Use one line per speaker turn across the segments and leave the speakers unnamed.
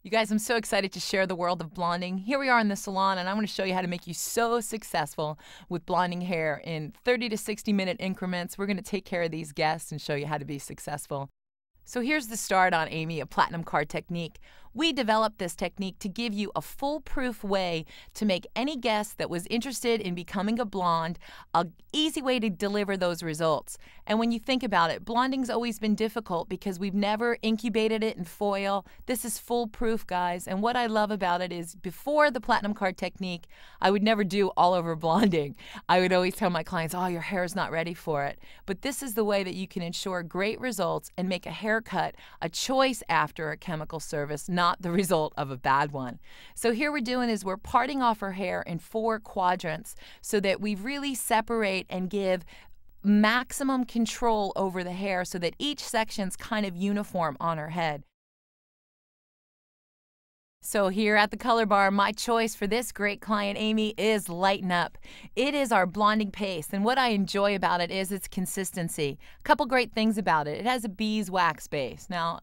You guys, I'm so excited to share the world of blonding. Here we are in the salon, and I'm going to show you how to make you so successful with blonding hair in 30 to 60-minute increments. We're going to take care of these guests and show you how to be successful. So here's the start on Amy, a platinum card technique. We developed this technique to give you a foolproof way to make any guest that was interested in becoming a blonde an easy way to deliver those results. And when you think about it, blonding's always been difficult because we've never incubated it in foil. This is foolproof, guys. And what I love about it is before the platinum card technique, I would never do all over blonding. I would always tell my clients, oh, your hair's not ready for it. But this is the way that you can ensure great results and make a haircut a choice after a chemical service, not the result of a bad one. So here we're doing is we're parting off her hair in 4 quadrants so that we really separate and give maximum control over the hair so that each section's kind of uniform on her head. So here at the Color Bar, my choice for this great client, Amy, is Lighten Up. It is our blonding paste, and what I enjoy about it is its consistency. A couple great things about it. It has a beeswax base. Now,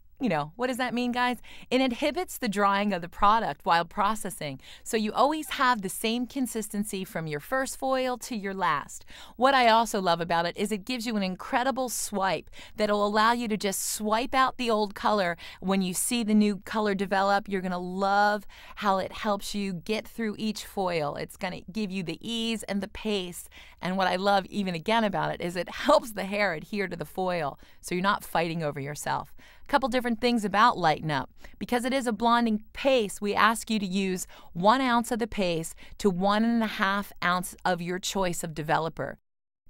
what does that mean, guys? It inhibits the drying of the product while processing, so you always have the same consistency from your first foil to your last. What I also love about it is it gives you an incredible swipe that'll allow you to just swipe out the old color. When you see the new color develop, you're going to love how it helps you get through each foil. It's going to give you the ease and the pace, and what I love even again about it is it helps the hair adhere to the foil, so you're not fighting over yourself. A couple different things about Lighten Up. Because it is a blonding paste, we ask you to use 1 ounce of the paste to 1.5 ounces of your choice of developer.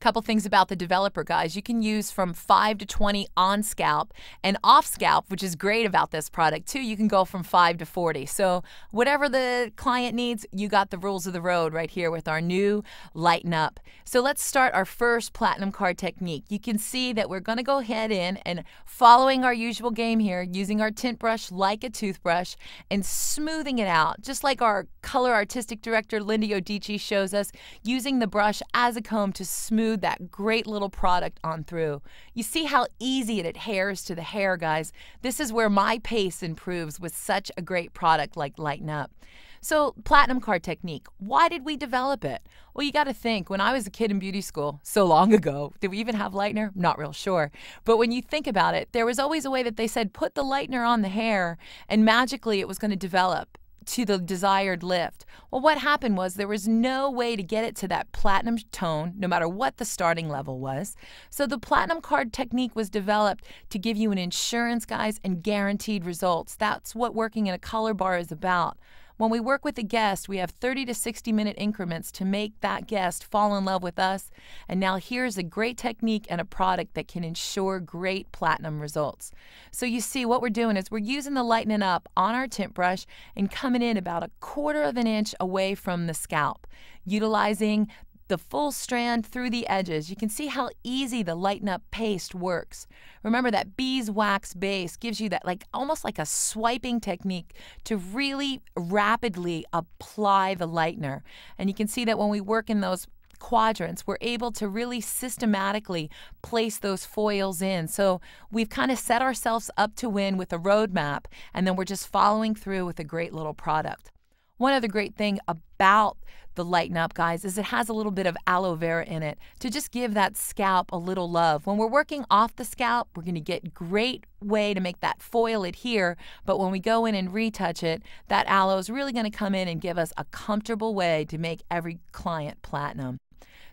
Couple things about the developer, guys. You can use from 5 to 20 on scalp, and off scalp, which is great about this product too, you can go from 5 to 40. So whatever the client needs, you got the rules of the road right here with our new Lighten Up. So let's start our first platinum card technique. You can see that we're going to go ahead in and following our usual game here, using our tint brush like a toothbrush and smoothing it out, just like our color artistic director Lindy Odici shows us, using the brush as a comb to smooth that great little product on through. You see how easy it adheres to the hair, guys. This is where my pace improves with such a great product like Lighten Up. So, platinum card technique, why did we develop it? Well, you got to think, when I was a kid in beauty school, so long ago, did we even have lightener? Not real sure. But when you think about it, there was always a way that they said, put the lightener on the hair, and magically it was going to develop to the desired lift. Well, what happened was there was no way to get it to that platinum tone, no matter what the starting level was. So the platinum card technique was developed to give you an insurance, guys, and guaranteed results. That's what working in a color bar is about. When we work with a guest, we have 30 to 60-minute increments to make that guest fall in love with us. And now here's a great technique and a product that can ensure great platinum results. So you see what we're doing is we're using the Lightening Up on our tint brush and coming in about 1/4 of an inch away from the scalp, utilizing the full strand through the edges. You can see how easy the Lighten Up paste works. Remember that beeswax base gives you that almost like a swiping technique to really rapidly apply the lightener. And you can see that when we work in those quadrants, we're able to really systematically place those foils in. So we've kind of set ourselves up to win with a roadmap, and then we're just following through with a great little product. One other great thing about the Lighten Up, guys, is it has a little bit of aloe vera in it to just give that scalp a little love. When we're working off the scalp, we're going to get great way to make that foil adhere, but when we go in and retouch it, that aloe is really going to come in and give us a comfortable way to make every client platinum.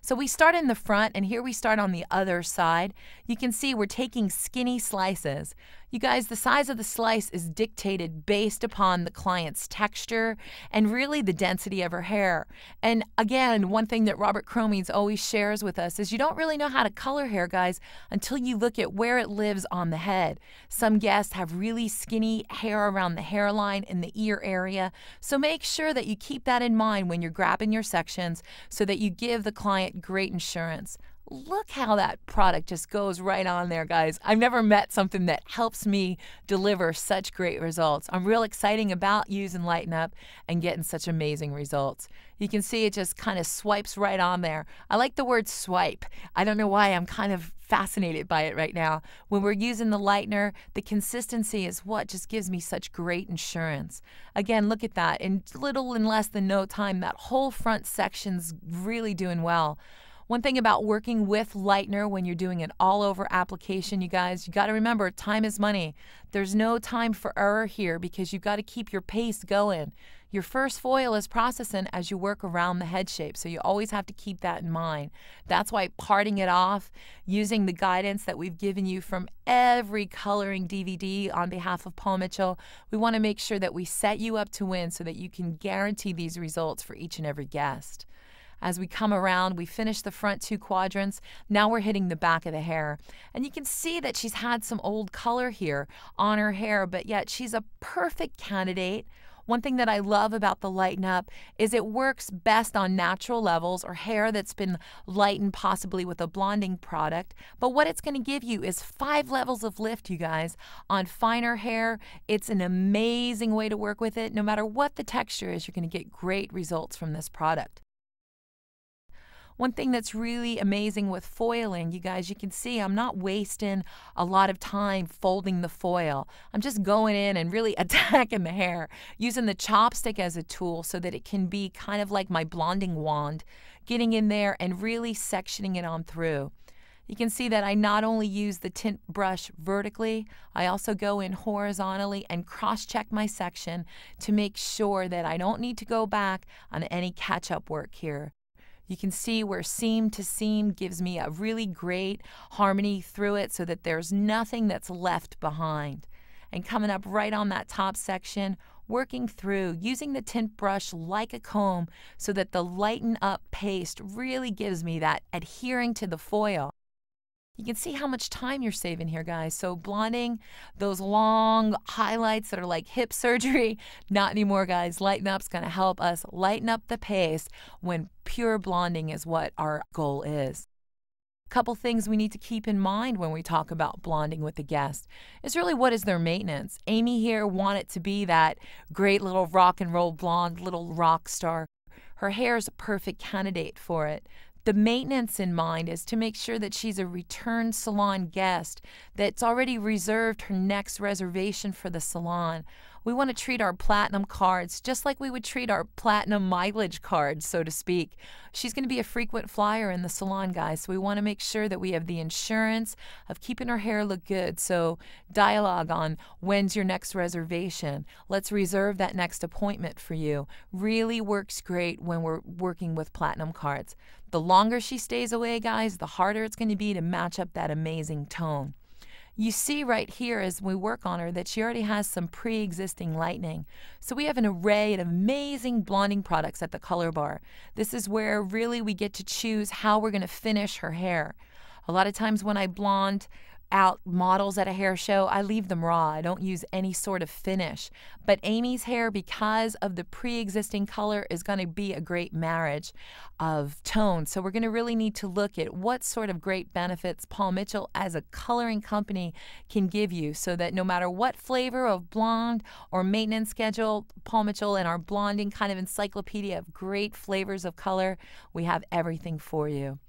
So we start in the front, and here we start on the other side. You can see we're taking skinny slices. You guys, the size of the slice is dictated based upon the client's texture and really the density of her hair. And again, one thing that Robert Cromeans always shares with us is you don't really know how to color hair, guys, until you look at where it lives on the head. Some guests have really skinny hair around the hairline and the ear area, so make sure that you keep that in mind when you're grabbing your sections so that you give the client great insurance. Look how that product just goes right on there, guys. I've never met something that helps me deliver such great results. I'm real excited about using Lighten Up and getting such amazing results. You can see it just kind of swipes right on there. I like the word swipe. I don't know why I'm kind of fascinated by it right now. When we're using the lightener, the consistency is what just gives me such great insurance. Again, look at that. In little and less than no time, that whole front section's really doing well. One thing about working with lightener when you're doing an all-over application, you guys, you got to remember, time is money. There's no time for error here because you've got to keep your pace going. Your first foil is processing as you work around the head shape, so you always have to keep that in mind. That's why parting it off, using the guidance that we've given you from every coloring DVD on behalf of Paul Mitchell, we want to make sure that we set you up to win so that you can guarantee these results for each and every guest. As we come around, we finish the front 2 quadrants. Now we're hitting the back of the hair. And you can see that she's had some old color here on her hair, but yet she's a perfect candidate. One thing that I love about the Lighten Up is it works best on natural levels or hair that's been lightened possibly with a blonding product. But what it's going to give you is 5 levels of lift, you guys, on finer hair. It's an amazing way to work with it. No matter what the texture is, you're going to get great results from this product. One thing that's really amazing with foiling, you guys, you can see I'm not wasting a lot of time folding the foil. I'm just going in and really attacking the hair, using the chopstick as a tool so that it can be kind of like my blonding wand, getting in there and really sectioning it on through. You can see that I not only use the tint brush vertically, I also go in horizontally and cross-check my section to make sure that I don't need to go back on any catch-up work here. You can see where seam to seam gives me a really great harmony through it so that there's nothing that's left behind. And coming up right on that top section, working through, using the tint brush like a comb so that the Lighten Up paste really gives me that adhering to the foil. You can see how much time you're saving here, guys. So blonding, those long highlights that are like hip surgery, not anymore, guys. Lighten Up's going to help us lighten up the pace when pure blonding is what our goal is. Couple things we need to keep in mind when we talk about blonding with a guest is really what is their maintenance. Amy here wanted to be that great little rock and roll blonde, little rock star. Her hair is a perfect candidate for it. The maintenance in mind is to make sure that she's a return salon guest that's already reserved her next reservation for the salon. We want to treat our platinum cards just like we would treat our platinum mileage cards, so to speak. She's going to be a frequent flyer in the salon, guys, so we want to make sure that we have the insurance of keeping her hair look good. So dialogue on when's your next reservation. Let's reserve that next appointment for you. Really works great when we're working with platinum cards. The longer she stays away, guys, the harder it's going to be to match up that amazing tone. You see right here as we work on her that she already has some pre-existing lightening. So we have an array of amazing blonding products at the Color Bar. This is where really we get to choose how we're going to finish her hair. A lot of times when I blonde out models at a hair show, I leave them raw. I don't use any sort of finish. But Amy's hair, because of the pre-existing color, is going to be a great marriage of tone. So we're going to really need to look at what sort of great benefits Paul Mitchell as a coloring company can give you so that no matter what flavor of blonde or maintenance schedule, Paul Mitchell and our blonding kind of encyclopedia of great flavors of color, we have everything for you.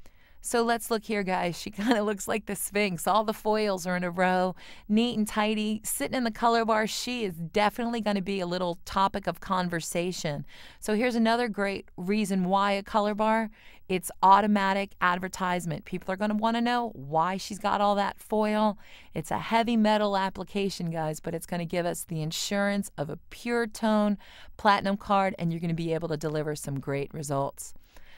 So let's look here, guys. She kind of looks like the Sphinx. All the foils are in a row, neat and tidy. Sitting in the Color Bar, she is definitely going to be a little topic of conversation. So here's another great reason why a Color Bar. It's automatic advertisement. People are going to want to know why she's got all that foil. It's a heavy metal application, guys, but it's going to give us the insurance of a pure tone platinum card, and you're going to be able to deliver some great results.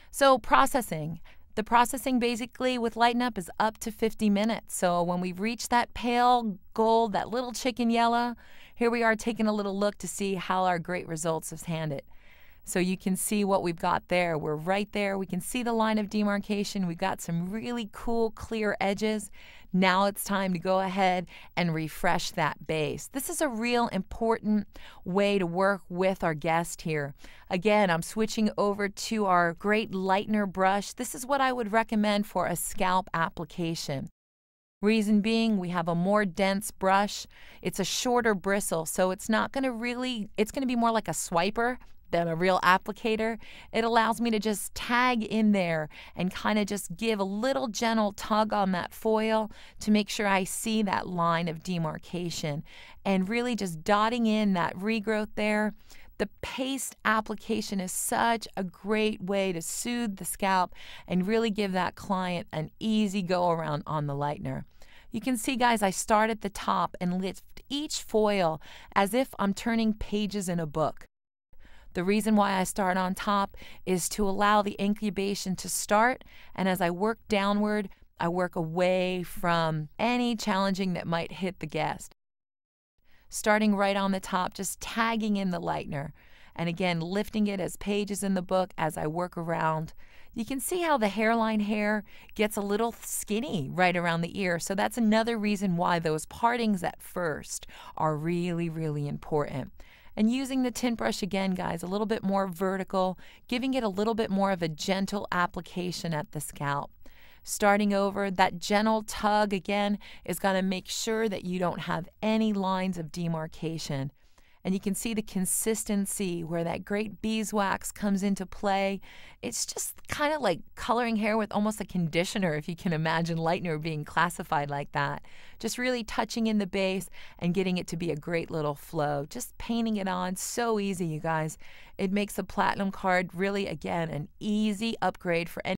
So processing. The processing basically with Lighten Up is up to 50 minutes. So when we reach that pale gold, that little chicken yellow, here we are taking a little look to see how our great results have handed. So you can see what we've got there. We're right there. We can see the line of demarcation. We've got some really cool, clear edges. Now it's time to go ahead and refresh that base. This is a real important way to work with our guest here. Again, I'm switching over to our great lightener brush. This is what I would recommend for a scalp application. Reason being, we have a more dense brush. It's a shorter bristle, so it's not going to really, it's going to be more like a swiper than a real applicator. It allows me to just tag in there and kind of just give a little gentle tug on that foil to make sure I see that line of demarcation, and really just dotting in that regrowth there. The paste application is such a great way to soothe the scalp and really give that client an easy go around on the lightener. You can see, guys, I start at the top and lift each foil as if I'm turning pages in a book. The reason why I start on top is to allow the incubation to start, and as I work downward, I work away from any challenging that might hit the guest. Starting right on the top, just tagging in the lightener, and again, lifting it as pages in the book as I work around. You can see how the hairline hair gets a little skinny right around the ear, so that's another reason why those partings at first are really, really important. And using the tint brush again, guys, a little bit more vertical, giving it a little bit more of a gentle application at the scalp. Starting over, that gentle tug again is going to make sure that you don't have any lines of demarcation. And you can see the consistency where that great beeswax comes into play. It's just kind of like coloring hair with almost a conditioner, if you can imagine lightener being classified like that. Just really touching in the base and getting it to be a great little flow. Just painting it on, so easy, you guys. It makes a platinum card really, again, an easy upgrade for any